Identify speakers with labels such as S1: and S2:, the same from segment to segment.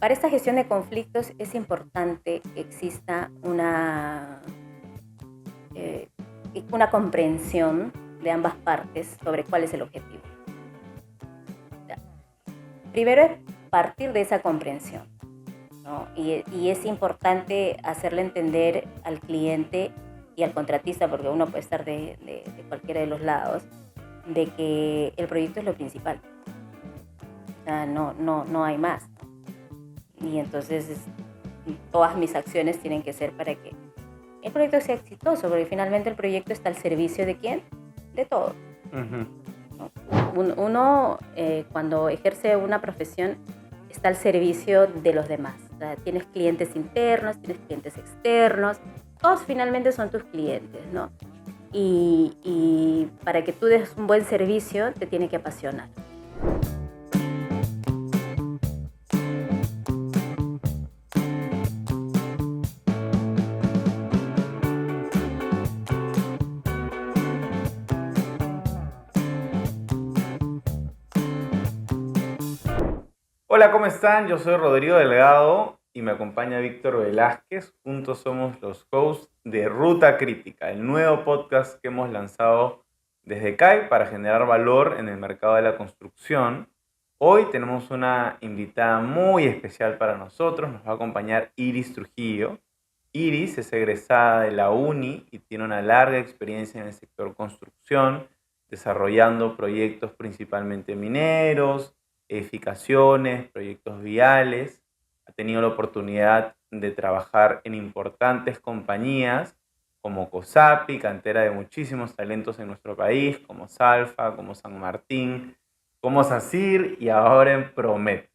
S1: Para esta gestión de conflictos es importante que exista una comprensión de ambas partes sobre cuál es el objetivo. Primero es partir de esa comprensión, ¿no? Y es importante hacerle entender al cliente y al contratista, porque uno puede estar de cualquiera de los lados, de que el proyecto es lo principal. O sea, no hay más, ¿no? Y entonces todas mis acciones tienen que ser para que el proyecto sea exitoso, porque finalmente el proyecto está al servicio ¿de quién? De todos. Uno cuando ejerce una profesión está al servicio de los demás. O sea, tienes clientes internos, tienes clientes externos, todos finalmente son tus clientes, ¿no? Y para que tú des un buen servicio te tiene que apasionar.
S2: Hola, ¿cómo están? Yo soy Rodrigo Delgado y me acompaña Víctor Velázquez. Juntos somos los hosts de Ruta Crítica, el nuevo podcast que hemos lanzado desde CAI para generar valor en el mercado de la construcción. Hoy tenemos una invitada muy especial para nosotros. Nos va a acompañar Iris Trujillo. Iris es egresada de la UNI y tiene una larga experiencia en el sector construcción, desarrollando proyectos principalmente mineros, edificaciones, proyectos viales. Ha tenido la oportunidad de trabajar en importantes compañías como COSAPI, cantera de muchísimos talentos en nuestro país, como Salfa, como San Martín, como SACIR y ahora en Promet.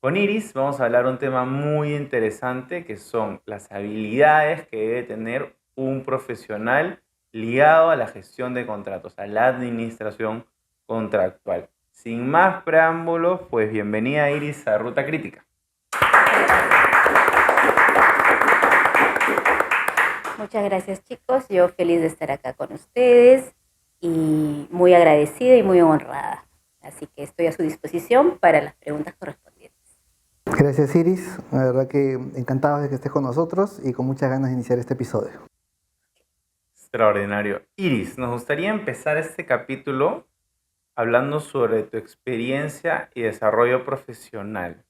S2: Con Iris vamos a hablar un tema muy interesante que son las habilidades que debe tener un profesional ligado a la gestión de contratos, a la administración contractual. Sin más preámbulos, pues bienvenida Iris a Ruta Crítica.
S1: Muchas gracias, chicos. Yo feliz de estar acá con ustedes y muy agradecida y muy honrada. Así que estoy a su disposición para las preguntas correspondientes.
S3: Gracias, Iris. La verdad que encantados de que estés con nosotros y con muchas ganas de iniciar este episodio.
S2: Extraordinario. Iris, nos gustaría empezar este capítulo hablando sobre tu experiencia y desarrollo profesional.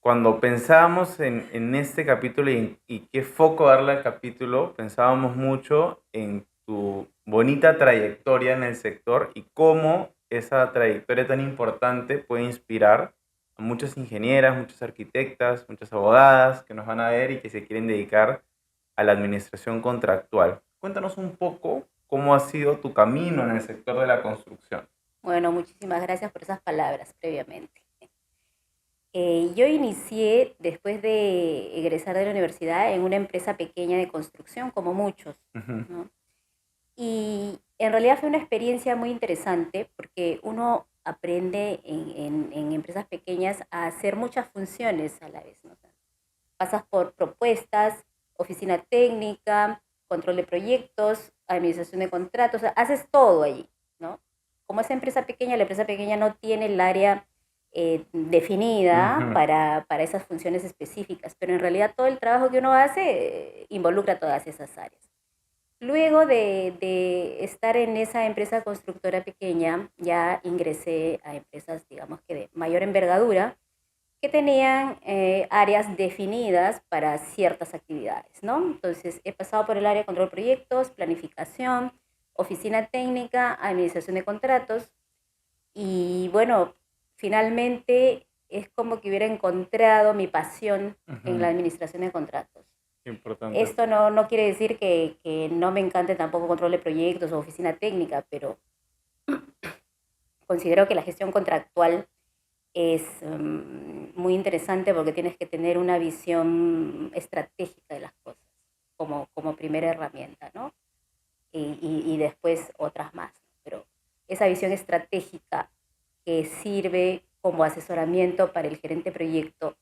S2: Cuando pensábamos en este capítulo y qué foco darle al capítulo, pensábamos mucho en tu bonita trayectoria en el sector y cómo esa trayectoria tan importante puede inspirar a muchas ingenieras, muchas arquitectas, muchas abogadas que nos van a ver y que se quieren dedicar a la administración contractual. Cuéntanos un poco cómo ha sido tu camino en el sector de la construcción.
S1: Bueno, muchísimas gracias por esas palabras previamente. Yo inicié después de egresar de la universidad en una empresa pequeña de construcción, como muchos, ¿no? Y en realidad fue una experiencia muy interesante porque uno aprende en empresas pequeñas a hacer muchas funciones a la vez, ¿no? O sea, pasas por propuestas, oficina técnica, control de proyectos, administración de contratos, o sea, haces todo allí, ¿no? Como es empresa pequeña, la empresa pequeña no tiene el área definida para esas funciones específicas, pero en realidad todo el trabajo que uno hace involucra todas esas áreas. Luego de estar en esa empresa constructora pequeña, ya ingresé a empresas, digamos que de mayor envergadura, que tenían áreas definidas para ciertas actividades, ¿no? Entonces, he pasado por el área de control de proyectos, planificación, oficina técnica, administración de contratos, y bueno, finalmente es como que hubiera encontrado mi pasión en la administración de contratos.
S2: Importante.
S1: Esto no quiere decir que no me encante tampoco control de proyectos o oficina técnica, pero considero que la gestión contractual es muy interesante porque tienes que tener una visión estratégica de las cosas como primera herramienta, ¿no? Y después otras más. Pero esa visión estratégica que sirve como asesoramiento para el gerente de proyecto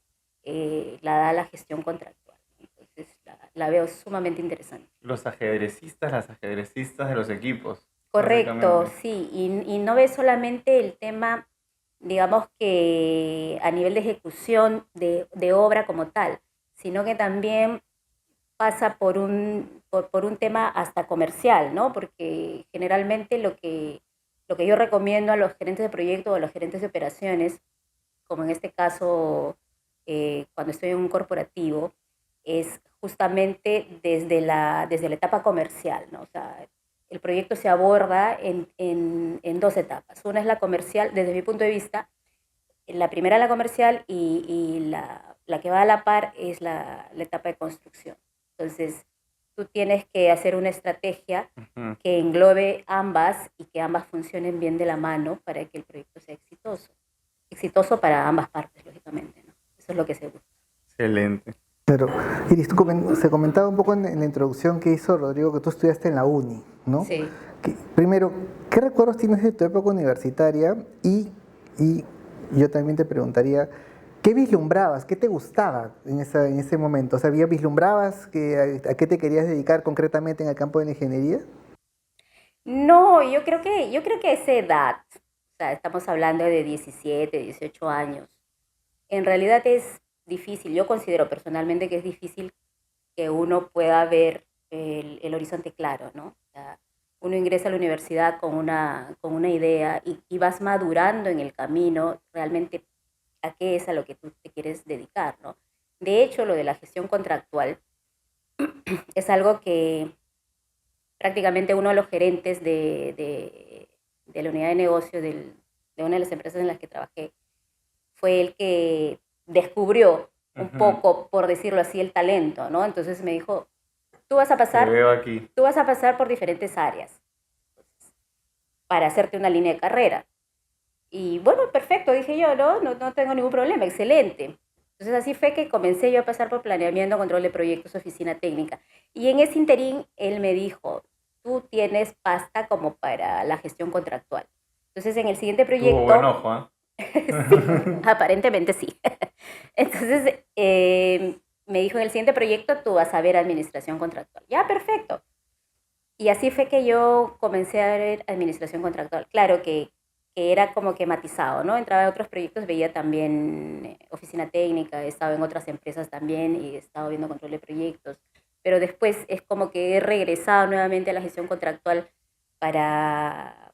S1: la da la gestión contractual. Entonces la veo sumamente interesante.
S2: Los ajedrecistas, las ajedrecistas de los equipos.
S1: Correcto, sí, y no ves solamente el tema digamos que a nivel de ejecución de obra como tal, sino que también pasa por un tema hasta comercial, ¿no? Porque generalmente lo que yo recomiendo a los gerentes de proyecto o a los gerentes de operaciones, como en este caso cuando estoy en un corporativo, es justamente desde la etapa comercial, ¿no? O sea, el proyecto se aborda en dos etapas. Una es la comercial, desde mi punto de vista, la primera la comercial y la que va a la par es la etapa de construcción. Entonces, tú tienes que hacer una estrategia
S2: Ujú.
S1: que englobe ambas y que ambas funcionen bien de la mano para que el proyecto sea exitoso. Exitoso para ambas partes, lógicamente, ¿no? Eso es lo que se busca.
S2: Excelente.
S3: Pero, Iris, se comentaba un poco en la introducción que hizo Rodrigo que tú estudiaste en la uni, ¿no?
S1: Sí.
S3: Primero, ¿qué recuerdos tienes de tu época universitaria? Y yo también te preguntaría, ¿qué vislumbrabas? ¿Qué te gustaba en ese momento? O sea, ¿vislumbrabas a qué te querías dedicar concretamente en el campo de la ingeniería?
S1: No, yo creo que a esa edad, o sea, estamos hablando de 17, 18 años, en realidad es difícil, yo considero personalmente que es difícil que uno pueda ver el horizonte claro, ¿no? O sea, uno ingresa a la universidad con una idea y vas madurando en el camino realmente a qué es a lo que tú te quieres dedicar, ¿no? De hecho, lo de la gestión contractual es algo que prácticamente uno de los gerentes de la unidad de negocio de una de las empresas en las que trabajé fue el que descubrió un
S2: Ujú.
S1: poco, por decirlo así, el talento, ¿no? Entonces me dijo, tú vas a
S2: Te
S1: pasar,
S2: veo aquí.
S1: tú vas a pasar por diferentes áreas para hacerte una línea de carrera. Y bueno, perfecto, dije yo, no tengo ningún problema, excelente. Entonces así fue que comencé yo a pasar por planeamiento, control de proyectos, oficina técnica. Y en ese interín él me dijo, tú tienes pasta como para la gestión contractual. Entonces en el siguiente
S2: Tuvo buen
S1: proyecto,
S2: ojo, ¿ah?
S1: sí, aparentemente sí. Entonces me dijo, en el siguiente proyecto tú vas a ver administración contractual. Ya, perfecto. Y así fue que yo comencé a ver administración contractual. Claro que era como que matizado, ¿no? Entraba en otros proyectos, veía también oficina técnica, he estado en otras empresas también y he estado viendo control de proyectos. Pero después es como que he regresado nuevamente a la gestión contractual para,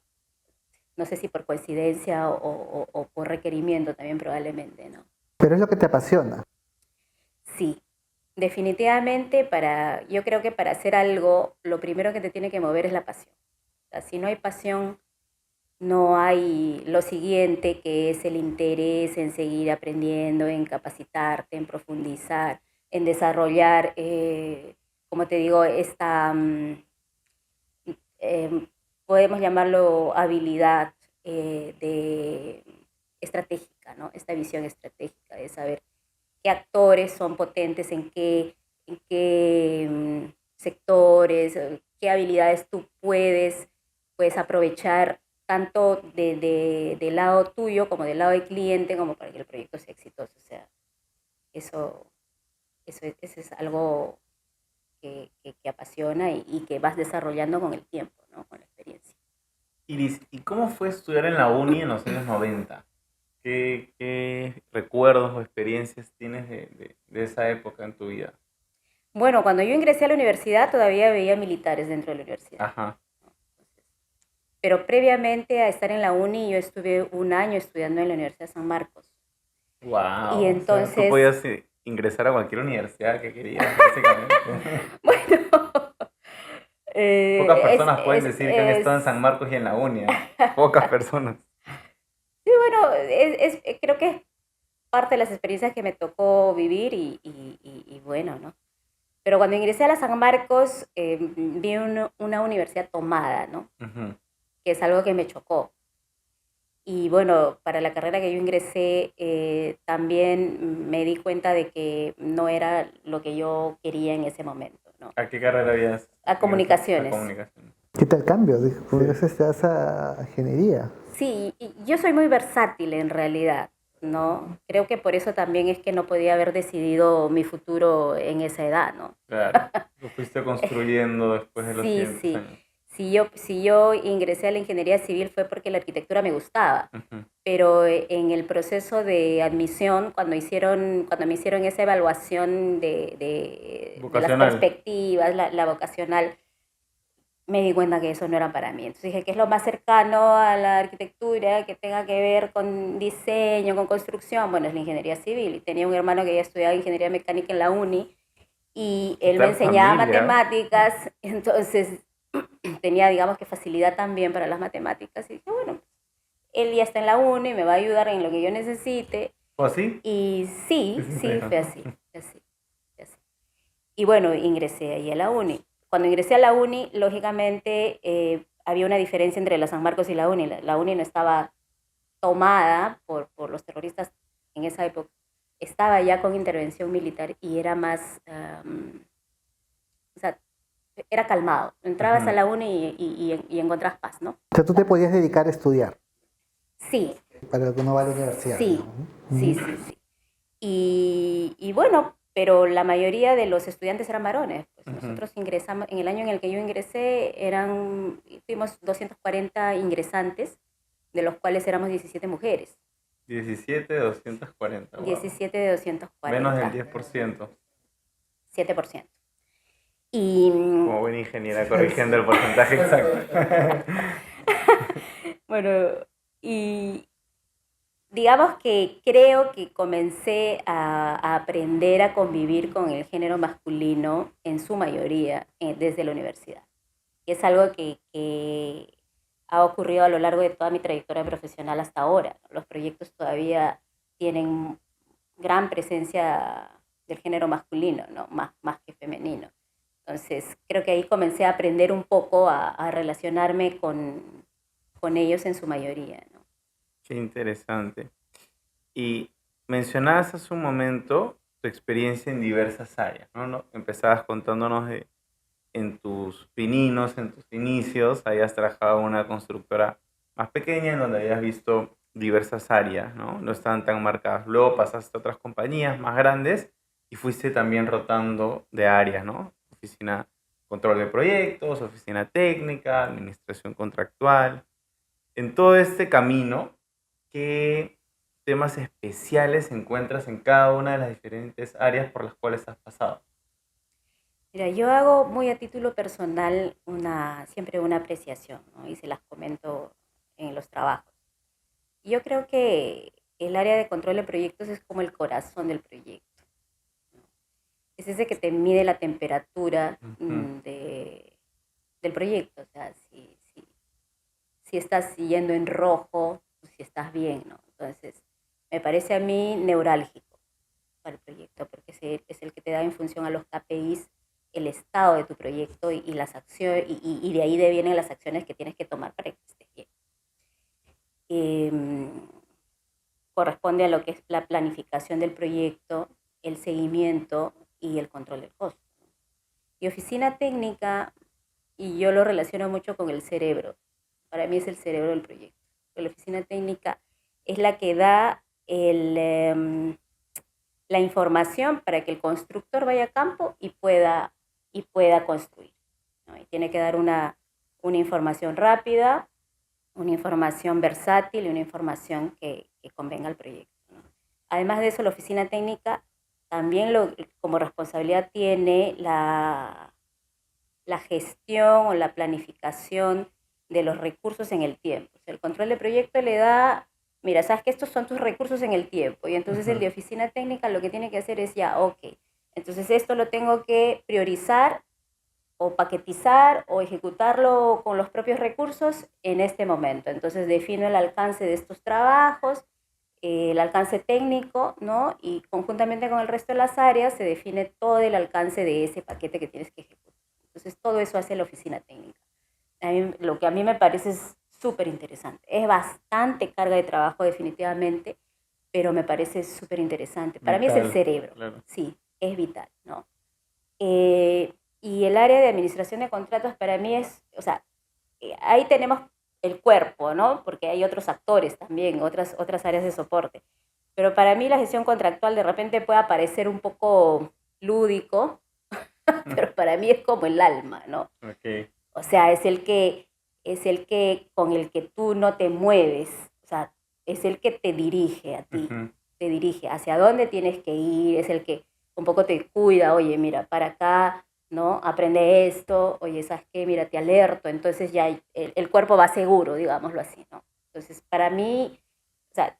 S1: no sé si por coincidencia o por requerimiento también probablemente, ¿no?
S3: Pero es lo que te apasiona.
S1: Sí, definitivamente yo creo que para hacer algo, lo primero que te tiene que mover es la pasión. O sea, si no hay pasión, no hay lo siguiente que es el interés en seguir aprendiendo, en capacitarte, en profundizar, en desarrollar, como te digo, eh, podemos llamarlo habilidad de estratégica, ¿no? Esta visión estratégica de saber qué actores son potentes en qué sectores, qué habilidades tú puedes aprovechar tanto del lado tuyo como del lado del cliente, como para que el proyecto sea exitoso. O sea, eso, eso es algo que apasiona y que vas desarrollando con el tiempo, ¿no? Con la experiencia.
S2: Iris, ¿y cómo fue estudiar en la uni en los años 90? ¿Qué recuerdos o experiencias tienes de esa época en tu vida?
S1: Bueno, cuando yo ingresé a la universidad todavía veía militares dentro de la universidad.
S2: Ajá.
S1: Pero previamente a estar en la uni, yo estuve un año estudiando en la Universidad de San Marcos. Y
S2: Wow. O sea, tú
S1: entonces,
S2: podías ingresar a cualquier universidad que querías, básicamente.
S1: bueno,
S2: Pocas personas pueden decir que han estado en
S1: es
S2: San Marcos y en la uni, ¿ah? Pocas personas.
S1: sí, bueno, creo que es parte de las experiencias que me tocó vivir y bueno, ¿no? Pero cuando ingresé a la San Marcos, vi una universidad tomada, ¿no?
S2: Ujú.
S1: Que es algo que me chocó. Y bueno, para la carrera que yo ingresé, también me di cuenta de que no era lo que yo quería en ese momento, ¿no?
S2: ¿A qué carrera habías
S1: A
S2: ingresado? A
S1: comunicaciones.
S2: comunicación.
S3: ¿Qué tal cambio?
S2: Sí.
S3: Gracias a esa ingeniería.
S1: Sí, y yo soy muy versátil en realidad, ¿no? Creo que por eso también es que no podía haber decidido mi futuro en esa edad, ¿no?
S2: Claro. Lo fuiste construyendo después de los
S1: Sí,
S2: siguientes
S1: sí.
S2: años.
S1: Si yo ingresé a la ingeniería civil fue porque la arquitectura me gustaba,
S2: Ujú.
S1: pero en el proceso de admisión, cuando me hicieron esa evaluación de las
S2: Vocacional.
S1: perspectivas, la vocacional, me di cuenta que eso no era para mí. Entonces dije, ¿qué es lo más cercano a la arquitectura que tenga que ver con diseño, con construcción? Bueno, es la ingeniería civil. Y tenía un hermano que ya estudiaba ingeniería mecánica en la uni y
S2: ¿Qué
S1: él me
S2: tal
S1: enseñaba
S2: familia?
S1: matemáticas, entonces tenía, digamos que facilidad también para las matemáticas. Y dije, bueno, él ya está en la uni, me va a ayudar en lo que yo necesite.
S2: ¿O así?
S1: Y
S2: ¿Qué
S1: sí, sí,
S2: siempre?
S1: fue así, fue así, fue así. Y bueno, ingresé ahí a la uni. Cuando ingresé a la uni, lógicamente había una diferencia entre la San Marcos y la uni. La uni no estaba tomada por los terroristas en esa época. Estaba ya con intervención militar y era más, o sea, era calmado. Entrabas a
S2: Ujú.
S1: la uni y encontrabas paz, ¿no?
S3: O sea, tú te podías dedicar a estudiar,
S1: Sí,
S3: para lo que uno va a la universidad,
S1: sí,
S3: digamos, ¿no?
S1: sí, sí, sí. Y bueno, pero la mayoría de los estudiantes eran varones. Pues
S2: Ujú.
S1: nosotros ingresamos, en el año en el que yo ingresé, fuimos 240 ingresantes, de los cuales éramos 17 mujeres.
S2: 17 de 240, wow.
S1: 17 de
S2: Menos del
S1: 240,
S2: 10%.
S1: 7%. Y
S2: Como buena ingeniera, corrigiendo el porcentaje exacto.
S1: bueno, y digamos que creo que comencé a aprender a convivir con el género masculino en su mayoría desde la universidad. Y es algo que ha ocurrido a lo largo de toda mi trayectoria profesional hasta ahora. Los proyectos todavía tienen gran presencia del género masculino, ¿no? Más que femenino. Entonces, creo que ahí comencé a aprender un poco a relacionarme con ellos en su mayoría, ¿no?
S2: Qué interesante. Y mencionabas hace un momento tu experiencia en diversas áreas, ¿no? Empezabas contándonos de en tus pininos, en tus inicios, habías trabajado en una constructora más pequeña en donde habías visto diversas áreas, ¿no? No estaban tan marcadas. Luego pasaste a otras compañías más grandes y fuiste también rotando de áreas, ¿no? Oficina control de proyectos, oficina técnica, administración contractual. En todo este camino, ¿qué temas especiales encuentras en cada una de las diferentes áreas por las cuales has pasado?
S1: Mira, yo hago muy a título personal siempre una apreciación, ¿no? Y se las comento en los trabajos. Yo creo que el área de control de proyectos es como el corazón del proyecto. Es ese que te mide la temperatura
S2: Ujú.
S1: del proyecto. O sea, si estás yendo en rojo, o si estás bien, ¿no? Entonces, me parece a mí neurálgico para el proyecto, porque es el que te da en función a los KPIs el estado de tu proyecto y las acciones, y de ahí vienen las acciones que tienes que tomar para que estés bien. Eh, Corresponde a lo que es la planificación del proyecto, el seguimiento y el control del costo. Y oficina técnica, y yo lo relaciono mucho con el cerebro. Para mí es el cerebro del proyecto. La oficina técnica es la que da la información para que el constructor vaya a campo y pueda construir, ¿no? Y tiene que dar una información rápida, una información versátil y una información que convenga al proyecto, ¿no? Además de eso, la oficina técnica también como responsabilidad tiene la gestión o la planificación de los recursos en el tiempo. O sea, el control de proyecto le da, mira, sabes que estos son tus recursos en el tiempo, y entonces el
S2: Ujú.
S1: de oficina técnica lo que tiene que hacer es ya, ok, entonces esto lo tengo que priorizar o paquetizar o ejecutarlo con los propios recursos en este momento. Entonces defino el alcance de estos trabajos, el alcance técnico, ¿no? Y conjuntamente con el resto de las áreas se define todo el alcance de ese paquete que tienes que ejecutar. Entonces todo eso hace la oficina técnica. Lo que a mí me parece es súper interesante. Es bastante carga de trabajo definitivamente, pero me parece súper interesante. Para mí es el
S2: Vital,
S1: cerebro,
S2: claro.
S1: sí, es vital, ¿no? Y el área de administración de contratos para mí es, o sea, ahí tenemos el cuerpo, ¿no? Porque hay otros actores también, otras áreas de soporte. Pero para mí la gestión contractual de repente puede parecer un poco lúdico,
S2: Mm.
S1: pero para mí es como el alma, ¿no?
S2: Ok.
S1: O sea, es el que con el que tú no te mueves, o sea, es el que te dirige a ti,
S2: Ujú.
S1: te dirige hacia dónde tienes que ir, es el que un poco te cuida, oye, mira, para acá, ¿no? Aprende esto, oye, ¿sabes qué? Mira, te alerto, entonces ya el cuerpo va seguro, digámoslo así, ¿no? Entonces, para mí, o sea,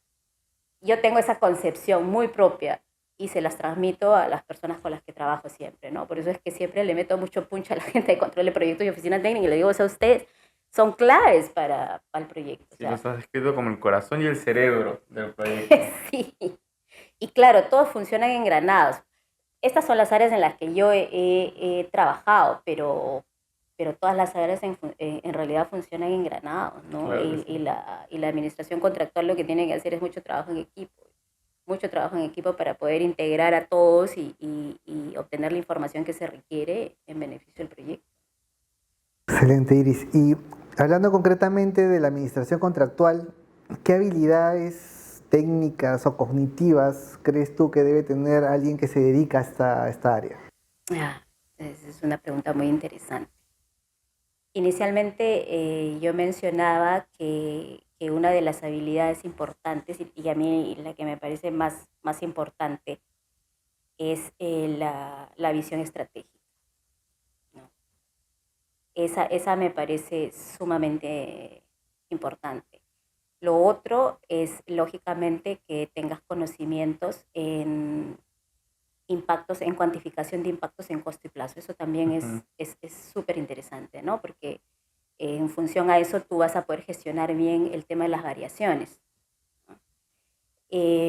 S1: yo tengo esa concepción muy propia y se las transmito a las personas con las que trabajo siempre, ¿no? Por eso es que siempre le meto mucho punch a la gente de control de proyectos y oficina técnica y le digo, o sea, ustedes son claves para el proyecto, o
S2: Sí, los
S1: sea,
S2: has descrito como el corazón y el cerebro del proyecto.
S1: sí. Y claro, todos funcionan engranados. Estas son las áreas en las que yo he trabajado, pero todas las áreas en realidad funcionan engranados, ¿no?
S2: Claro que sí.
S1: Y la administración contractual lo que tiene que hacer es mucho trabajo en equipo para poder integrar a todos y obtener la información que se requiere en beneficio del proyecto.
S3: Excelente, Iris. Y hablando concretamente de la administración contractual, ¿qué habilidades técnicas o cognitivas crees tú que debe tener alguien que se dedica a esta área?
S1: Ah, esa es una pregunta muy interesante. Inicialmente yo mencionaba que una de las habilidades importantes y a mí la que me parece más importante es la visión estratégica, ¿no? Esa me parece sumamente importante. Lo otro es, lógicamente, que tengas conocimientos en impactos, en cuantificación de impactos en costo y plazo. Eso también
S2: Ujú.
S1: es súper interesante, ¿no? Porque en función a eso tú vas a poder gestionar bien el tema de las variaciones, ¿no?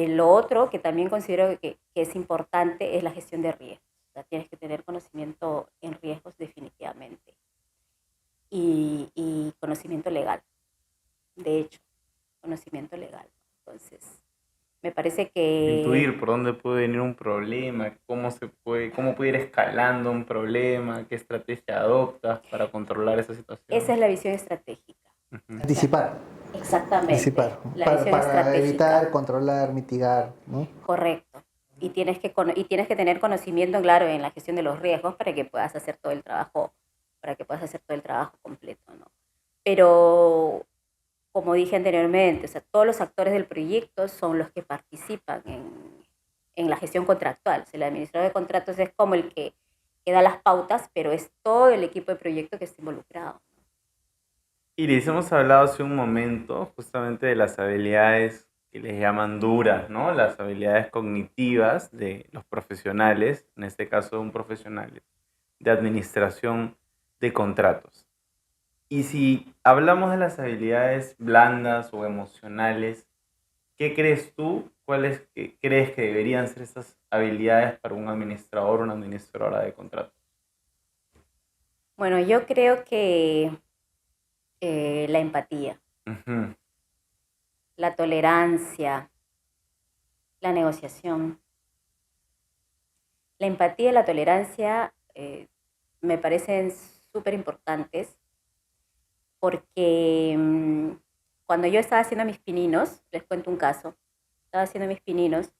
S1: Lo otro que también considero que es importante es la gestión de riesgos. O sea, tienes que tener conocimiento en riesgos definitivamente y conocimiento legal, de hecho, conocimiento legal. Entonces, me parece que
S2: Intuir por dónde puede venir un problema, cómo puede ir escalando un problema, qué estrategia adoptas para controlar esa
S1: esa
S2: situación.
S1: es la visión estratégica.
S2: Ujú.
S1: O sea,
S3: Anticipar,
S1: exactamente,
S3: anticipar,
S1: la visión
S3: para evitar,
S1: estratégica,
S3: controlar, mitigar, ¿no?
S1: correcto. Y tienes que tener conocimiento, claro, en la gestión de los riesgos para que puedas hacer todo el trabajo, para que puedas hacer todo el trabajo completo, ¿no? Pero, como dije anteriormente, o sea, todos los actores del proyecto son los que participan en la gestión contractual. O sea, el administrador de contratos es como el que da las pautas, pero es todo el equipo de proyecto que está involucrado.
S2: Iris, hemos hablado hace un momento justamente de las habilidades que les llaman duras, ¿no? Las habilidades cognitivas de los profesionales, en este caso un profesional de administración de contratos. Y si hablamos de las habilidades blandas o emocionales, ¿qué crees tú? ¿Cuáles crees que deberían ser esas habilidades para un administrador o una administradora de contratos?
S1: Bueno, yo creo que la empatía,
S2: Ujú.
S1: la tolerancia, la negociación. La empatía y la tolerancia me parecen súper importantes porque cuando yo estaba haciendo mis pininos, les cuento un caso, estaba haciendo mis pininos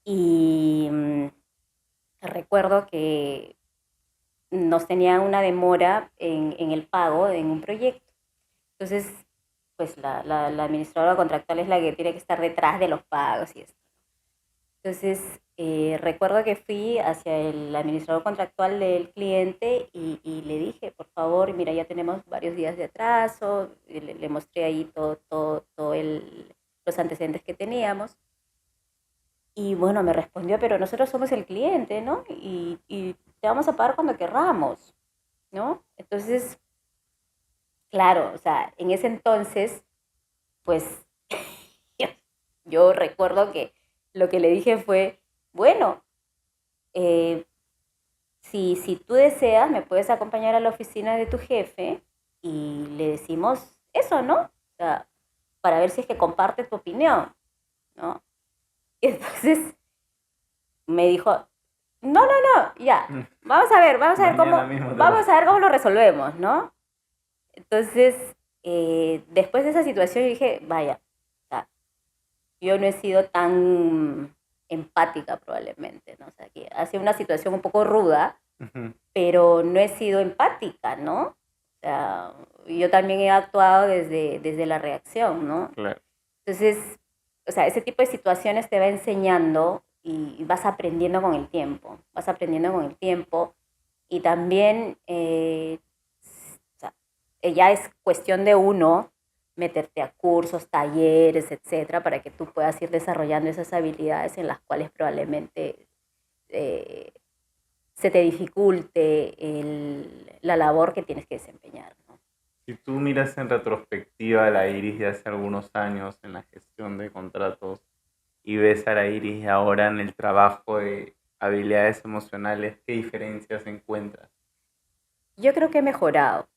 S1: y recuerdo que nos tenían una demora en el pago en un proyecto. Entonces, pues la administradora contractual es la que tiene que estar detrás de los pagos y esto. Entonces, recuerdo que fui hacia el administrador contractual del cliente y le dije, por favor, mira, ya tenemos varios días de atraso, y le mostré ahí los antecedentes que teníamos. Y bueno, me respondió, pero nosotros somos el cliente, ¿no? Y te vamos a pagar cuando querramos, ¿no? Entonces, claro, o sea, en ese entonces, pues yo, yo recuerdo que lo que le dije fue, bueno, eh, si tú deseas, me puedes acompañar a la oficina de tu jefe y le decimos eso, ¿no? O sea, para ver si es que comparte tu opinión, ¿no? Y entonces me dijo, no, no, no, ya,
S2: Mm. Mañana mismo te lo...
S1: vamos a ver cómo lo resolvemos, ¿no? Entonces, después de esa situación yo dije, vaya, o sea, yo no he sido tan empática probablemente, ¿no? O sea, que ha sido una situación un poco ruda,
S2: Ujú.
S1: pero no he sido empática, ¿no? sea, yo también he actuado desde la reacción, ¿no?
S2: Claro.
S1: Entonces, o sea, ese tipo de situaciones te va enseñando y vas aprendiendo con el tiempo, vas aprendiendo con el tiempo y también o sea, ya es cuestión de uno meterte a cursos, talleres, etcétera, para que tú puedas ir desarrollando esas habilidades en las cuales probablemente eh, se te dificulte la labor que tienes que desempeñar, ¿no?
S2: Si tú miras en retrospectiva a la Iris de hace algunos años en la gestión de contratos y ves a la Iris de ahora en el trabajo de habilidades emocionales, ¿qué diferencias encuentras?
S1: Yo creo que he mejorado,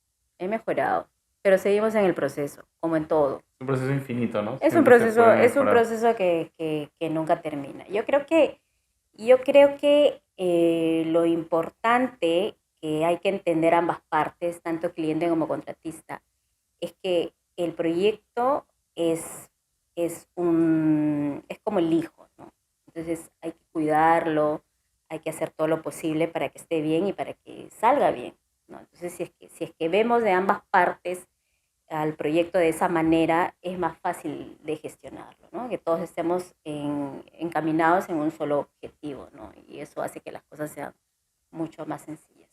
S1: pero seguimos en el proceso, como en todo.
S2: Es un proceso infinito, ¿no? Siempre se puede
S1: Es un
S2: mejorar.
S1: proceso que nunca termina. Yo creo que lo importante que hay que entender ambas partes, tanto cliente como contratista, es que el proyecto es como el hijo, ¿no? Entonces hay que cuidarlo, hay que hacer todo lo posible para que esté bien y para que salga bien, ¿no? Entonces si es que vemos de ambas partes al proyecto de esa manera, es más fácil de gestionarlo, ¿no? Que todos estemos encaminados en un solo objetivo, ¿no? Y eso hace que las cosas sean mucho más sencillas.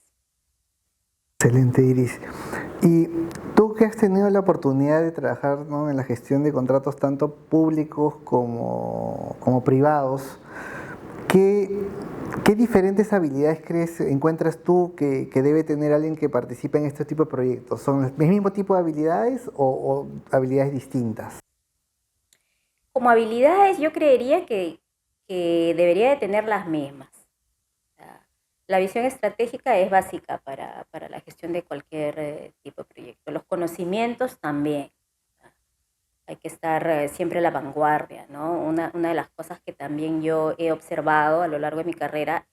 S3: Excelente, Iris. Y tú que has tenido la oportunidad de trabajar, ¿no?, en la gestión de contratos tanto públicos como privados, ¿qué, qué diferentes habilidades crees, encuentras tú que debe tener alguien que participe en este tipo de proyectos? ¿Son el mismo tipo de habilidades o habilidades distintas?
S1: Como habilidades, yo creería que debería de tener las mismas. O sea, la visión estratégica es básica para la gestión de cualquier tipo de proyecto. Los conocimientos también. Hay que estar siempre a la vanguardia, ¿no? Una de las cosas que también yo he observado a lo largo de mi carrera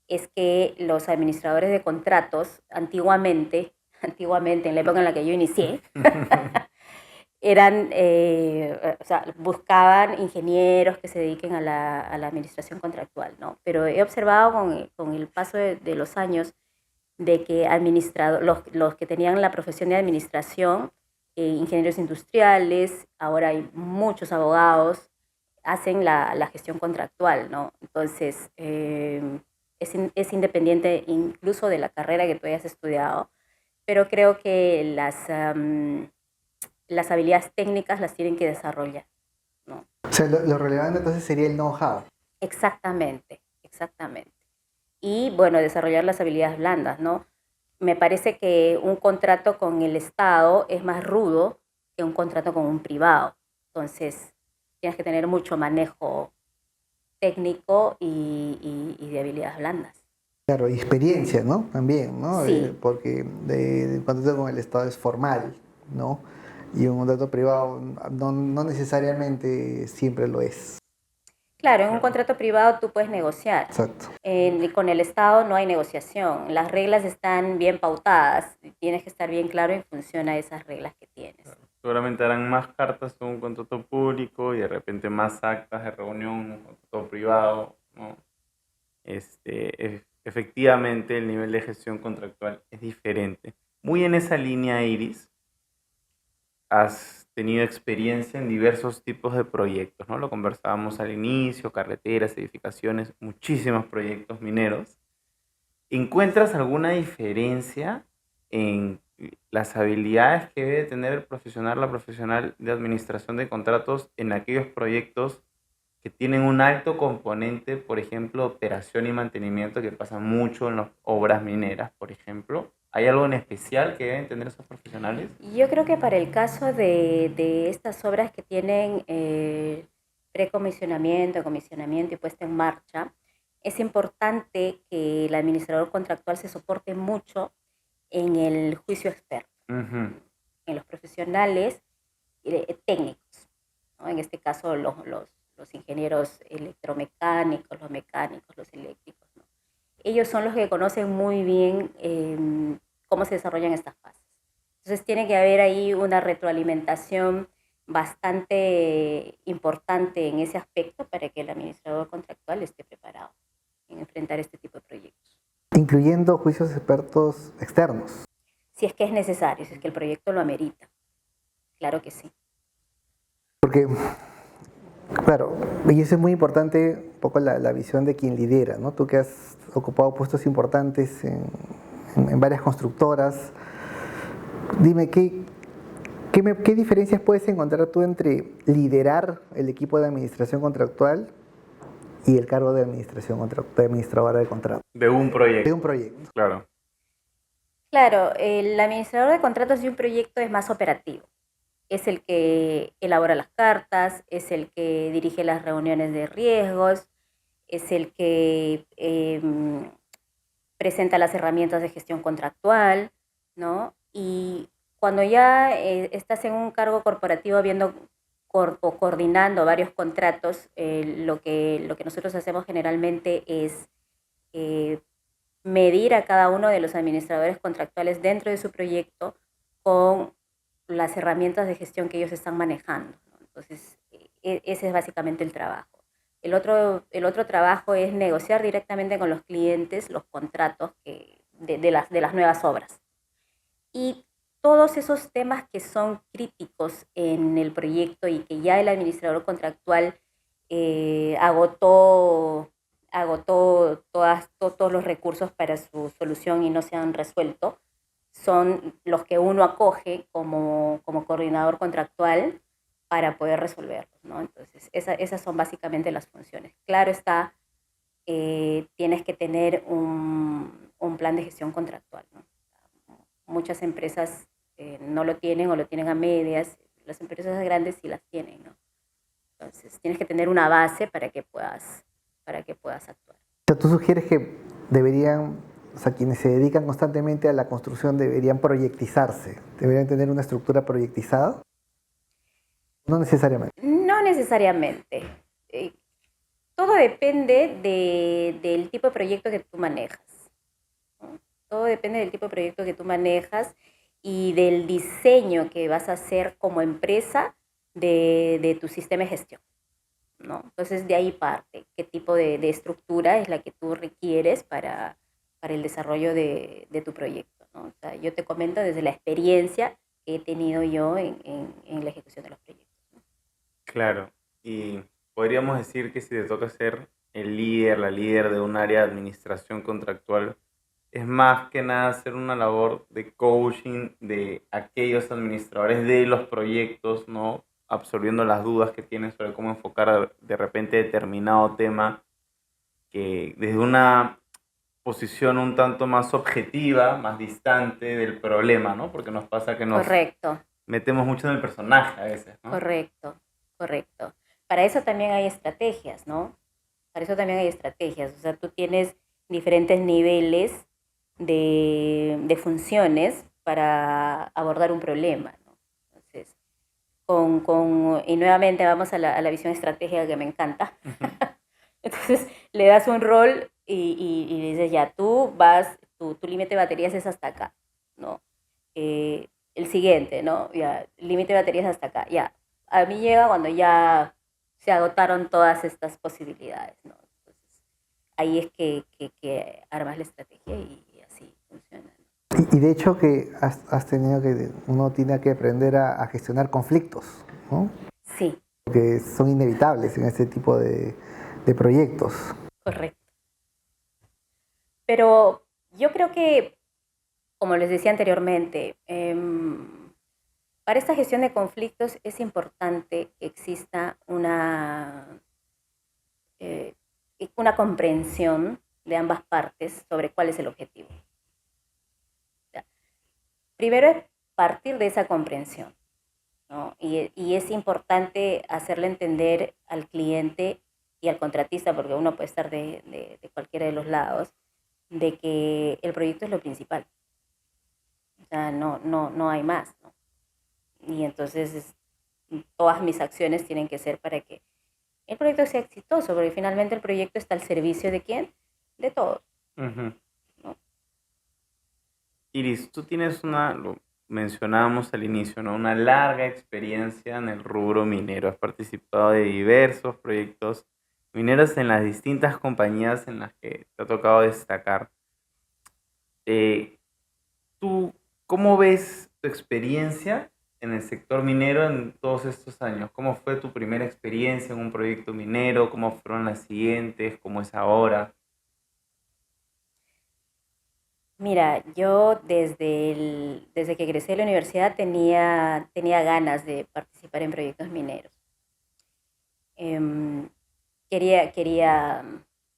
S1: es que los administradores de contratos antiguamente, antiguamente en la época en la que yo inicié, o sea, buscaban ingenieros que se dediquen a la administración contractual, ¿no? Pero he observado con el paso de los años de que los que tenían la profesión de administración, ingenieros industriales, ahora hay muchos abogados, hacen la gestión contractual, ¿no? Entonces, es independiente incluso de la carrera que tú hayas estudiado, pero creo que las habilidades técnicas las tienen que desarrollar, ¿no?
S3: O sea, lo relevante entonces sería el know-how.
S1: Exactamente, exactamente. Y bueno, desarrollar las habilidades blandas, ¿no? Me parece que un contrato con el Estado es más rudo que un contrato con un privado. Entonces, tienes que tener mucho manejo técnico y de habilidades blandas.
S3: Claro, y experiencia, ¿no? También, ¿no?
S1: Sí,
S3: Porque un contrato con el Estado es formal, ¿no? Y un contrato privado no necesariamente siempre lo es.
S1: claro, en un
S2: Claro.
S1: contrato privado tú puedes negociar.
S3: Exacto.
S1: Con el Estado no hay negociación. Las reglas están bien pautadas. Y tienes que estar bien claro en función a esas reglas que tienes.
S2: Seguramente harán más cartas con un contrato público y de repente más actas de reunión, un contrato privado, ¿no? Efectivamente, el nivel de gestión contractual es diferente. Muy en esa línea, Iris, has tenido experiencia en diversos tipos de proyectos, ¿no? Lo conversábamos al inicio, carreteras, edificaciones, muchísimos proyectos mineros. ¿Encuentras alguna diferencia en las habilidades que debe tener el profesional, la profesional de administración de contratos en aquellos proyectos que tienen un alto componente, por ejemplo, operación y mantenimiento que pasa mucho en las obras mineras, por ejemplo? ¿Hay algo en especial que deben tener esos profesionales?
S1: Yo creo que para el caso de estas obras que tienen precomisionamiento, comisionamiento y puesta en marcha, es importante que el administrador contractual se soporte mucho en el juicio experto,
S2: Ujú.
S1: en los profesionales técnicos, ¿no? En este caso los ingenieros electromecánicos, los mecánicos, los eléctricos, ¿no? Ellos son los que conocen muy bien cómo se desarrollan estas fases. Entonces tiene que haber ahí una retroalimentación bastante importante en ese aspecto para que el administrador contractual esté preparado en enfrentar este tipo de proyectos.
S3: Incluyendo juicios expertos externos.
S1: si es que es necesario, si es que el proyecto lo amerita. Claro que sí.
S3: Porque, claro, y eso es muy importante, un poco la visión de quien lidera, ¿no? Tú que has ocupado puestos importantes en varias constructoras, dime, ¿qué diferencias puedes encontrar tú entre liderar el equipo de administración contractual y el cargo de de administradora de contrato?
S2: De un
S3: De
S2: proyecto,
S3: un proyecto.
S2: claro.
S1: Claro, el administrador de contratos de un proyecto es más operativo. Es el que elabora las cartas, es el que dirige las reuniones de riesgos, es el que presenta las herramientas de gestión contractual, ¿no? Y cuando ya estás en un cargo corporativo viendo o coordinando varios contratos, lo que nosotros hacemos generalmente es eh, medir a cada uno de los administradores contractuales dentro de su proyecto con las herramientas de gestión que ellos están manejando, ¿no? Entonces, ese es básicamente el trabajo. El otro trabajo es negociar directamente con los clientes los contratos de las nuevas obras. Y todos esos temas que son críticos en el proyecto y que ya el administrador contractual agotó todos los recursos para su solución y no se han resuelto, son los que uno acoge como coordinador contractual para poder resolverlos, ¿no? Entonces, esas son básicamente las funciones. Claro está, tienes que tener un plan de gestión contractual, ¿no? Muchas empresas no lo tienen o lo tienen a medias. Las empresas grandes sí las tienen, ¿no? Entonces, tienes que tener una base para que puedas actuar.
S3: O sea, tú sugieres que deberían, o sea, quienes se dedican constantemente a la construcción deberían proyectizarse, deberían tener una estructura proyectizada. No necesariamente.
S1: No necesariamente. Eh, Todo depende del tipo de proyecto que tú manejas, ¿no? Todo depende del tipo de proyecto que tú manejas y del diseño que vas a hacer como empresa de tu sistema de gestión, ¿no? Entonces de ahí parte qué tipo de estructura es la que tú requieres para el desarrollo de tu proyecto, ¿no? O sea, yo te comento desde la experiencia que he tenido yo en la ejecución de los proyectos, ¿no?
S2: Claro, y podríamos decir que si te toca ser el líder, la líder de un área de administración contractual, es más que nada hacer una labor de coaching de aquellos administradores de los proyectos, ¿no? Absorbiendo las dudas que tienen sobre cómo enfocar de repente determinado tema, que desde una posición un tanto más objetiva, más distante del problema, ¿no? Porque nos pasa que nos
S1: Correcto.
S2: metemos mucho en el personaje a veces, ¿no?
S1: Correcto, correcto. Para eso también hay estrategias, ¿no? Para eso también hay estrategias. O sea, tú tienes diferentes niveles de funciones para abordar un problema, ¿no? Entonces, y nuevamente vamos a la visión estratégica que me encanta.
S2: Ujú.
S1: Entonces, le das un rol y dices, ya, tu límite de baterías es hasta acá, ¿no? El siguiente, ¿no? Ya, límite de baterías hasta acá, ya. A mí llega cuando ya se agotaron todas estas posibilidades, ¿no? Entonces, ahí es que armas la estrategia y así funciona, ¿no?
S3: Y de hecho que has tenido que, uno tiene que aprender a gestionar conflictos, ¿no?
S1: Sí,
S3: Que son inevitables en este tipo de proyectos.
S1: correcto. Pero yo creo que, como les decía anteriormente, para esta gestión de conflictos es importante que exista eh, una comprensión de ambas partes sobre cuál es el objetivo. O sea, primero es partir de esa comprensión, ¿no? Y es importante hacerle entender al cliente y al contratista, porque uno puede estar de cualquiera de los lados, de que el proyecto es lo principal. O sea, no hay más, ¿no? Y entonces todas mis acciones tienen que ser para que el proyecto sea exitoso, porque finalmente el proyecto está al servicio de quién, de todos,
S2: Ujú.
S1: ¿no?
S2: Iris, tú tienes lo mencionábamos al inicio, ¿no? Una larga experiencia en el rubro minero. Has participado de diversos proyectos mineros en las distintas compañías en las que te ha tocado destacar. Eh, ¿Tú ¿Cómo ves tu experiencia en el sector minero en todos estos años? ¿Cómo fue tu primera experiencia en un proyecto minero? ¿Cómo fueron las siguientes? ¿Cómo es ahora?
S1: Mira, yo desde que egresé de la universidad tenía ganas de participar en proyectos mineros. Em, quería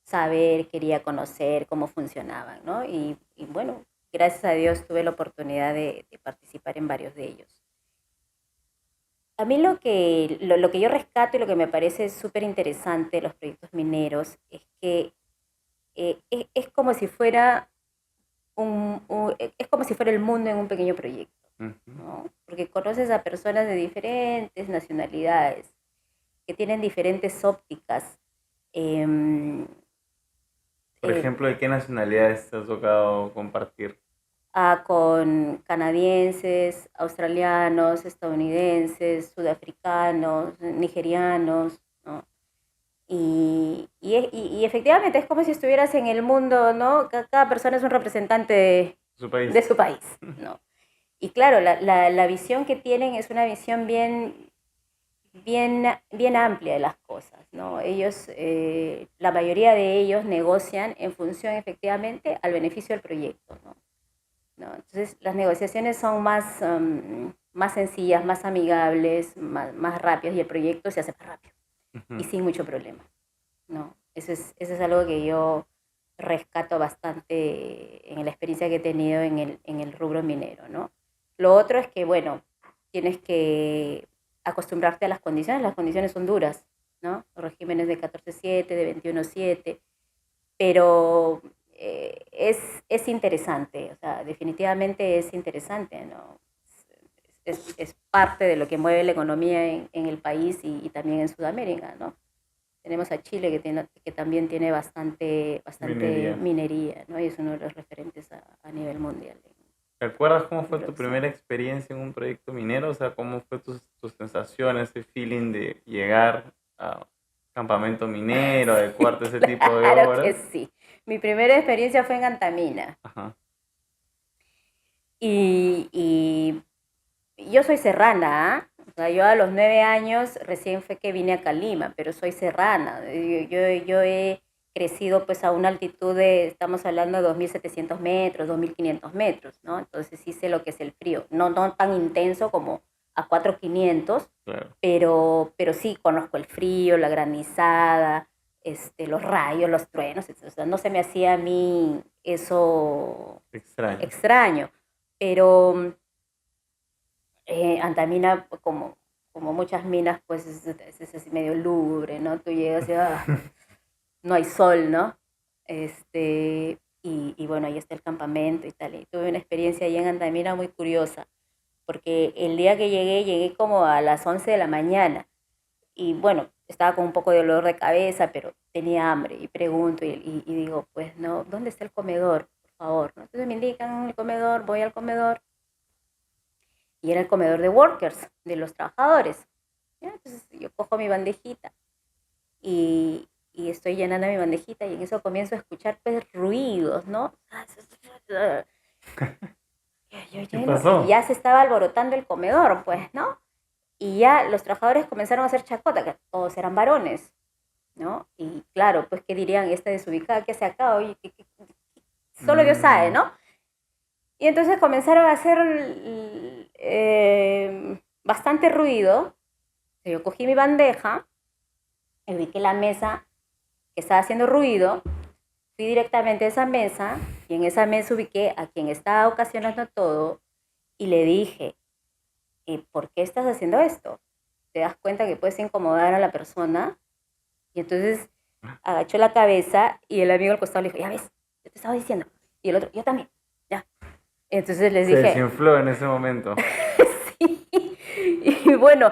S1: saber, quería conocer cómo funcionaban, ¿no? Y bueno, gracias a Dios tuve la oportunidad de participar en varios de ellos. A mí lo que yo rescato y lo que me parece súper interesante de los proyectos mineros es que es como si fuera es como si fuera el mundo en un pequeño proyecto,
S2: Ujú.
S1: ¿no? Porque conoces a personas de diferentes nacionalidades, que tienen diferentes ópticas. em,
S2: Por
S1: eh,
S2: ejemplo, ¿de qué nacionalidades te ha tocado compartir?
S1: con canadienses, australianos, estadounidenses, sudafricanos, nigerianos, ¿no? Y efectivamente es como si estuvieras en el mundo, ¿no? Cada persona es un representante
S2: Su
S1: de
S2: país.
S1: su país, ¿no? Y claro, la visión que tienen es una visión bien amplia de las cosas, ¿no? Ellos, la mayoría de ellos negocian en función efectivamente al beneficio del proyecto, ¿no? ¿No? Entonces las negociaciones son más sencillas, más amigables, más rápidas y el proyecto se hace más rápido y
S2: Ujú.
S1: sin mucho problema, ¿no? Eso es algo que yo rescato bastante en la experiencia que he tenido en el rubro minero, ¿no? Lo otro es que, bueno, tienes que acostumbrarte a las condiciones son duras, ¿no? Los regímenes de 14/7, de 21/7, pero es interesante, o sea, definitivamente es interesante, ¿no? Es parte de lo que mueve la economía en el país y también en Sudamérica, ¿no? Tenemos a Chile que también tiene bastante
S2: Minería.
S1: minería, ¿no? Y es uno de los referentes a nivel mundial
S2: ¿Te acuerdas cómo
S1: en
S2: fue tu
S1: producción.
S2: primera experiencia en un proyecto minero? O sea, ¿cómo fue tus sensaciones, ese feeling de llegar a campamento minero, adecuarte a ese tipo de
S1: Claro que
S2: obras?
S1: sí. Mi primera experiencia fue en Antamina.
S2: Ajá.
S1: Y yo soy serrana, ¿ah? O sea, yo a los 9 años recién fue que vine acá a Lima, pero soy serrana. Yo he crecido pues a una altitud de, estamos hablando de 2.700 metros, 2.500 metros, ¿no? Entonces sí sé lo que es el frío. No tan intenso como a 4.500,
S2: Claro.
S1: pero sí conozco el frío, la granizada, los rayos, los truenos, etc. O sea, no se me hacía a mí eso
S2: Extraño.
S1: extraño, pero Antamina, como muchas minas, pues es así medio lúgubre, ¿no? Tú llegas y no hay sol, ¿no? Y bueno, ahí está el campamento y tal. Y tuve una experiencia ahí en Antamina muy curiosa, porque el día que llegué como a las 11 de la mañana. Y bueno, estaba con un poco de dolor de cabeza, pero tenía hambre. Y pregunto y digo, pues no, ¿dónde está el comedor? Por favor, ¿no? Entonces me indican el comedor, voy al comedor y era el comedor de workers, de los trabajadores. ¿Ya? Entonces yo cojo mi bandejita y estoy llenando mi bandejita y en eso comienzo a escuchar pues ruidos, ¿no? Yo
S2: ¿Qué
S1: lleno y
S2: pasó?
S1: ya se estaba alborotando el comedor, pues, ¿no? Y ya los trabajadores comenzaron a hacer chacota, que todos eran varones, ¿no? Y claro, pues, ¿qué dirían? Esta desubicada, ¿qué hace acá? Oye, solo Dios sabe,
S2: Mm,
S1: ¿no? Y entonces comenzaron a hacer bastante ruido. Yo cogí mi bandeja y vi que la mesa que estaba haciendo ruido, fui directamente a esa mesa y en esa mesa ubiqué a quien estaba ocasionando todo y le dije, ¿por qué estás haciendo esto? ¿Te das cuenta que puedes incomodar a la persona? Y entonces agachó la cabeza y el amigo al costado le dijo, ya ves, yo te estaba diciendo. Y el otro, yo también, ya. Entonces les
S2: se
S1: dije,
S2: desinfló en ese momento.
S1: sí. Y bueno,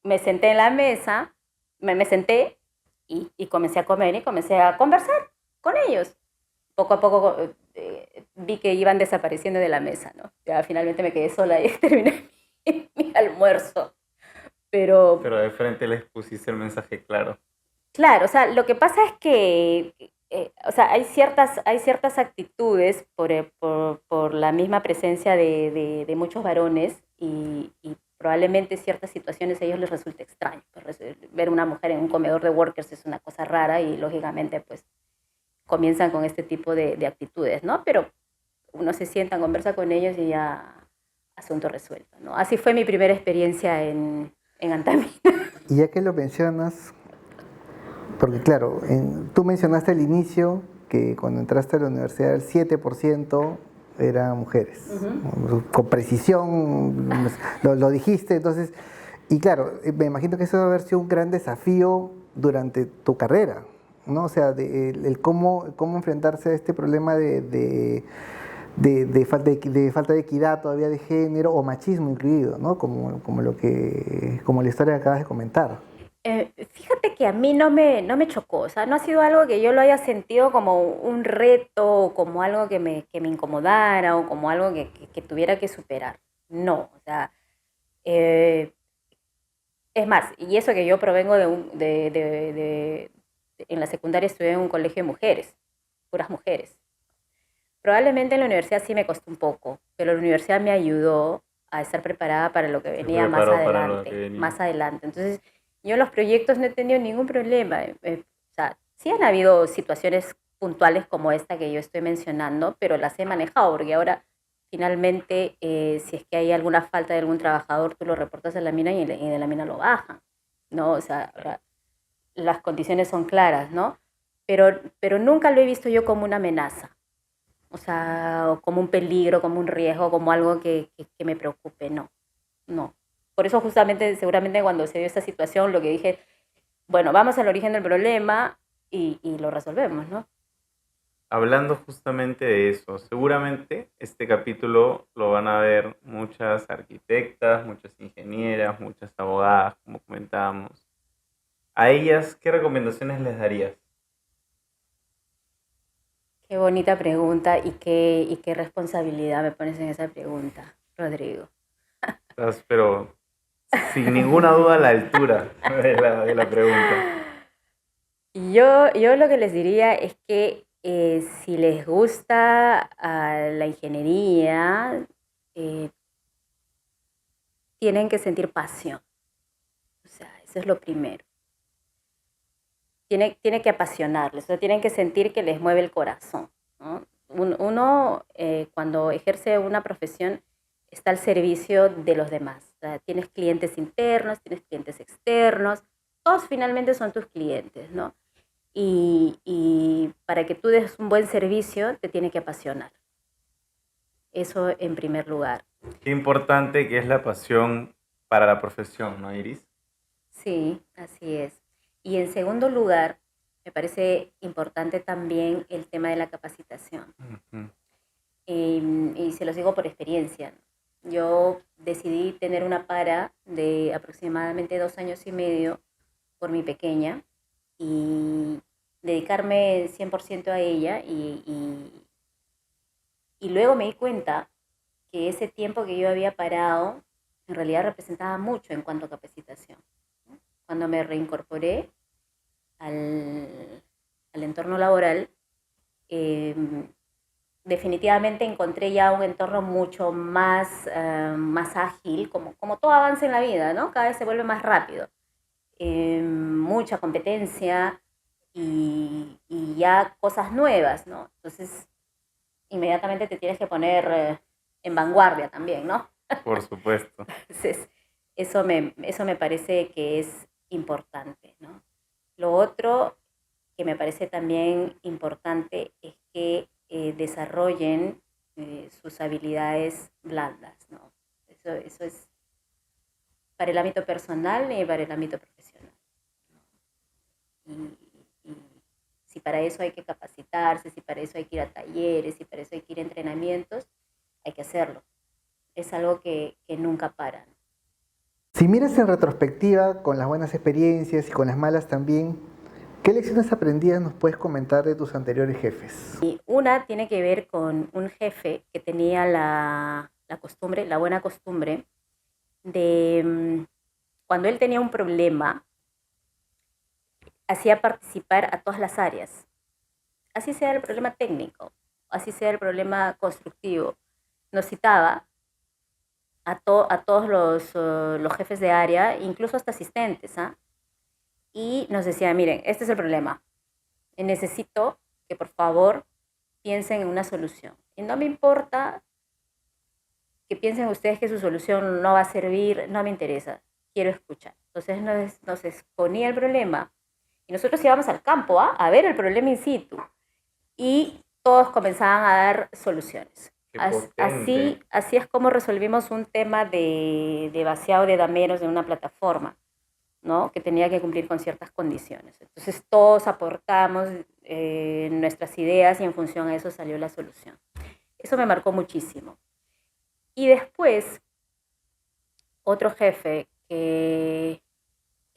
S1: me senté en la mesa, me senté y comencé a comer y comencé a conversar con ellos. Poco a poco vi que iban desapareciendo de la mesa, ¿no? Ya finalmente me quedé sola y terminé mi almuerzo. Pero
S2: Pero de frente les pusiste el mensaje claro.
S1: claro, o sea, lo que pasa es que o sea, hay ciertas actitudes por la misma presencia de muchos varones y probablemente ciertas situaciones a ellos les resulte extraño. Pues, ver una mujer en un comedor de workers es una cosa rara y lógicamente pues comienzan con este tipo de actitudes, ¿no? Pero uno se sienta, conversa con ellos y ya asunto resuelto, ¿no? Así fue mi primera experiencia en Antamina.
S3: Y ya que lo mencionas, porque claro, tú mencionaste al inicio que cuando entraste a la universidad el 7% eran mujeres. ¿No? Con precisión lo dijiste, entonces, y claro, me imagino que eso debe haber sido un gran desafío durante tu carrera, ¿no? O sea, el cómo enfrentarse a este problema de falta de equidad todavía de género o machismo incluido, ¿no? Como la historia que acabas de comentar.
S1: Fíjate que a mí no me chocó, o sea, no ha sido algo que yo lo haya sentido como un reto, o como algo que me incomodara, o como algo que tuviera que superar. No, o sea, eh, es más, y eso que yo provengo en la secundaria estudié en un colegio de mujeres, puras mujeres. Probablemente en la universidad sí me costó un poco, pero la universidad me ayudó a estar preparada para lo que
S2: Se
S1: venía
S2: preparó para lo que venía.
S1: más adelante. Entonces, yo en los proyectos no he tenido ningún problema. O sea, sí han habido situaciones puntuales como esta que yo estoy mencionando, pero las he manejado porque ahora finalmente si es que hay alguna falta de algún trabajador, tú lo reportas a la mina y de la mina lo bajan, ¿no? O sea, ahora las condiciones son claras, ¿no? Pero nunca lo he visto yo como una amenaza, o sea, o como un peligro, como un riesgo, como algo que me preocupe, no, no. Por eso justamente, seguramente cuando se dio esta situación, lo que dije, bueno, vamos al origen del problema y lo resolvemos, ¿no?
S2: Hablando justamente de eso, seguramente este capítulo lo van a ver muchas arquitectas, muchas ingenieras, muchas abogadas, como comentábamos. A ellas, ¿qué recomendaciones les darías?
S1: Qué bonita pregunta y qué responsabilidad me pones en esa pregunta, Rodrigo.
S2: Estás, pero sin ninguna duda a la altura de la pregunta.
S1: Yo lo que les diría es que si les gusta la ingeniería, eh, tienen que sentir pasión. O sea, eso es lo primero. Tiene que apasionarles, o sea, tienen que sentir que les mueve el corazón, ¿no? Uno, cuando ejerce una profesión, está al servicio de los demás. O sea, tienes clientes internos, tienes clientes externos, todos finalmente son tus clientes, ¿no? Y para que tú des un buen servicio, te tiene que apasionar. Eso en primer lugar.
S2: Qué importante que es la pasión para la profesión, ¿no, Iris?
S1: Sí, así es. Y en segundo lugar, me parece importante también el tema de la capacitación.
S2: Ujú.
S1: Y se los digo por experiencia, ¿no? Yo decidí tener una para de aproximadamente 2 años y medio por mi pequeña y dedicarme 100% a ella y luego me di cuenta que ese tiempo que yo había parado en realidad representaba mucho en cuanto a capacitación. Cuando me reincorporé al entorno laboral, eh, definitivamente encontré ya un entorno mucho más, más ágil, como todo avance en la vida, ¿no? Cada vez se vuelve más rápido. Mucha competencia y ya cosas nuevas, ¿no? Entonces, inmediatamente te tienes que poner en vanguardia también, ¿no?
S2: Por supuesto.
S1: Entonces, eso me parece que es importante, ¿no? Lo otro que me parece también importante es que desarrollen sus habilidades blandas, ¿no? Eso es para el ámbito personal y para el ámbito profesional. Y, y si para eso hay que capacitarse, si para eso hay que ir a talleres, si para eso hay que ir a entrenamientos, hay que hacerlo. Es algo que nunca paran.
S3: Si miras en retrospectiva, con las buenas experiencias y con las malas también, ¿qué lecciones aprendidas nos puedes comentar de tus anteriores jefes?
S1: Y una tiene que ver con un jefe que tenía la costumbre, la buena costumbre, de cuando él tenía un problema, hacía participar a todas las áreas. así sea el problema técnico, así sea el problema constructivo. Nos citaba a todos los jefes de área, incluso hasta asistentes, ¿ah? Y nos decía, miren, este es el problema. Necesito que por favor piensen en una solución. Y no me importa que piensen ustedes que su solución no va a servir, no me interesa, quiero escuchar. Entonces nos exponía el problema y nosotros íbamos al campo a ver el problema in situ y todos comenzaban a dar soluciones.
S2: Qué potente.
S1: Así es como resolvimos un tema de vaciado de dameros de una plataforma, ¿no? Que tenía que cumplir con ciertas condiciones. Entonces todos aportamos nuestras ideas y en función a eso salió la solución. Eso me marcó muchísimo. Y después, otro jefe que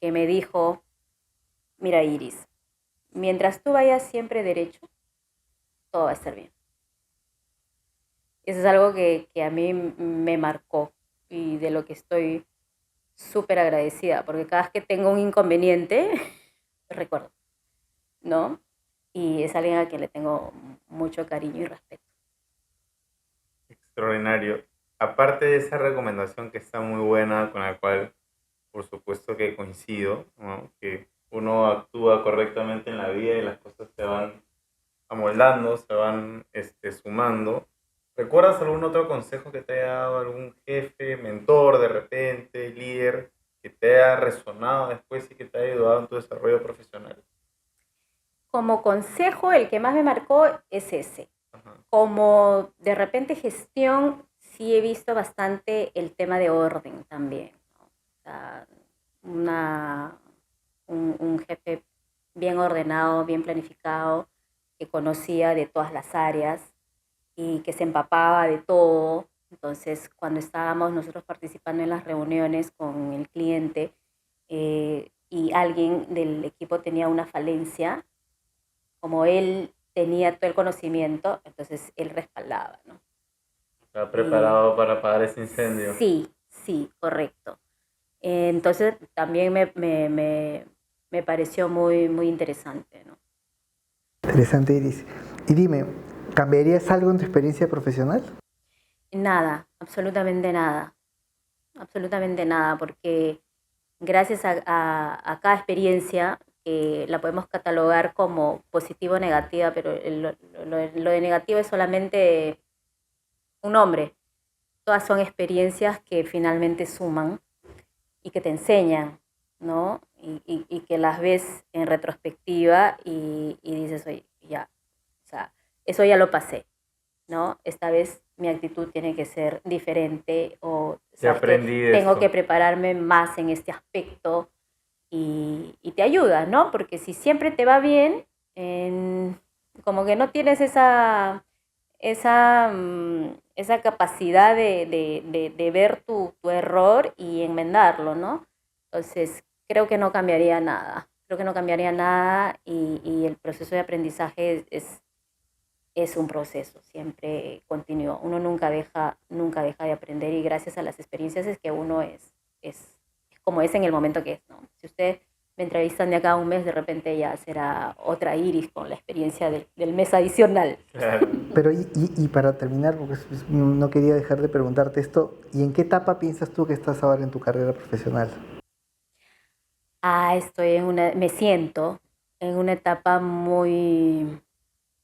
S1: me dijo, mira Iris, mientras tú vayas siempre derecho, todo va a estar bien. Eso es algo que a mí me marcó y de lo que estoy súper agradecida, porque cada vez que tengo un inconveniente, recuerdo, ¿no? Y es alguien a quien le tengo mucho cariño y respeto.
S2: Extraordinario. Aparte de esa recomendación que está muy buena, con la cual por supuesto que coincido, ¿no? Que uno actúa correctamente en la vida y las cosas se van amoldando, se van sumando. ¿Recuerdas algún otro consejo que te haya dado algún jefe, mentor de repente, líder, que te haya resonado después y que te haya ayudado en tu desarrollo profesional?
S1: Como consejo, el que más me marcó es ese.
S2: Ajá.
S1: Como de repente gestión, sí he visto bastante el tema de orden también, ¿no? O sea, un jefe bien ordenado, bien planificado, que conocía de todas las áreas y que se empapaba de todo. Entonces, cuando estábamos nosotros participando en las reuniones con el cliente y alguien del equipo tenía una falencia, como él tenía todo el conocimiento, entonces él respaldaba, ¿no?
S2: ¿Está
S1: Y
S2: preparado para apagar ese incendio?
S1: sí, sí, correcto. Entonces también me pareció muy, muy interesante, ¿no?
S3: Interesante, Iris. Y dime, ¿cambiarías algo en tu experiencia profesional?
S1: Nada, absolutamente nada, porque gracias a cada experiencia, que la podemos catalogar como positiva o negativa, pero lo de negativo es solamente un nombre. Todas son experiencias que finalmente suman y que te enseñan, ¿no? Y que las ves en retrospectiva y dices, oye, ya, o sea, eso ya lo pasé, ¿no? Esta vez mi actitud tiene que ser diferente o,
S2: Ya
S1: sabes que
S2: aprendí de
S1: tengo que
S2: esto.
S1: prepararme más en este aspecto y te ayuda, ¿no? Porque si siempre te va bien, como que no tienes esa capacidad de ver tu error y enmendarlo, ¿no? Entonces, creo que no cambiaría nada. Creo que no cambiaría nada y el proceso de aprendizaje es un proceso, siempre continúa. Uno nunca deja de aprender y gracias a las experiencias es que uno es como es en el momento que es, ¿no? Si usted me entrevistan de acá a un mes, de repente ya será otra Iris con la experiencia del mes adicional.
S2: Claro.
S3: Pero y para terminar, porque no quería dejar de preguntarte esto, ¿y en qué etapa piensas tú que estás ahora en tu carrera profesional?
S1: Me siento en una etapa muy,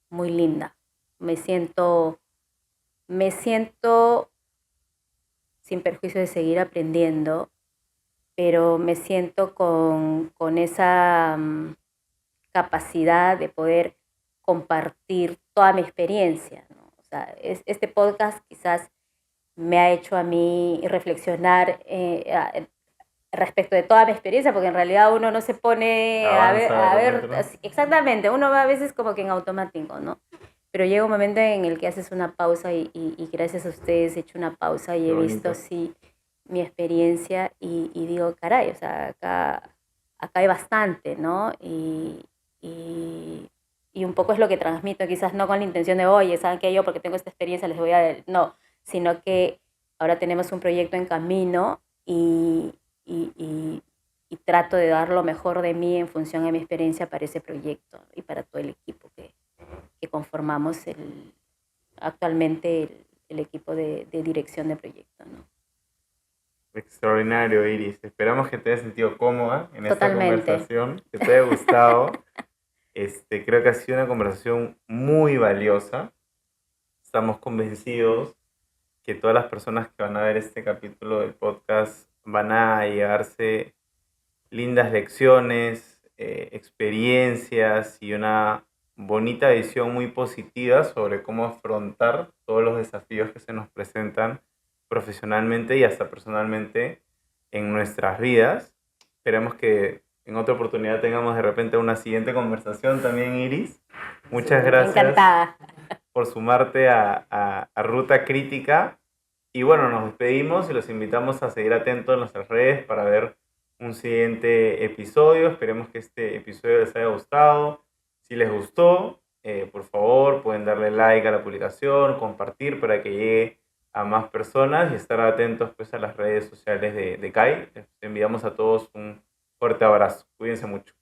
S1: muy linda. Me siento, me siento sin perjuicio de seguir aprendiendo, pero me siento con esa capacidad de poder compartir toda mi experiencia, ¿no? O sea, este podcast quizás me ha hecho a mí reflexionar respecto de toda mi experiencia, porque en realidad uno no se pone
S2: Avanza de
S1: a ver,
S2: repente, ¿no?
S1: exactamente, uno va a veces como que en automático, ¿no? Pero llega un momento en el que haces una pausa y gracias a ustedes he hecho una pausa y
S2: Qué
S1: he visto,
S2: bonito.
S1: sí, mi experiencia y digo, caray, o sea, acá hay bastante, ¿no? Y un poco es lo que transmito, quizás no con la intención de, oye, ¿saben qué? Yo porque tengo esta experiencia les voy a... No, sino que ahora tenemos un proyecto en camino y, y, y trato de dar lo mejor de mí en función de mi experiencia para ese proyecto y para todo el equipo que conformamos actualmente el equipo de dirección de proyecto, ¿no?
S2: Extraordinario, Iris. Esperamos que te hayas sentido cómoda en esta
S1: Totalmente.
S2: conversación, que te haya gustado. Creo que ha sido una conversación muy valiosa. Estamos convencidos que todas las personas que van a ver este capítulo del podcast van a llevarse lindas lecciones, experiencias y una bonita visión muy positiva sobre cómo afrontar todos los desafíos que se nos presentan profesionalmente y hasta personalmente en nuestras vidas. Esperemos que en otra oportunidad tengamos de repente una siguiente conversación también, Iris. Muchas gracias
S1: Encantada.
S2: por sumarte a Ruta Crítica. Y bueno, nos despedimos y los invitamos a seguir atentos en nuestras redes para ver un siguiente episodio. Esperemos que este episodio les haya gustado. Si les gustó, por favor, pueden darle like a la publicación, compartir para que llegue a más personas y estar atentos pues, a las redes sociales de CAI. Les enviamos a todos un fuerte abrazo. Cuídense mucho.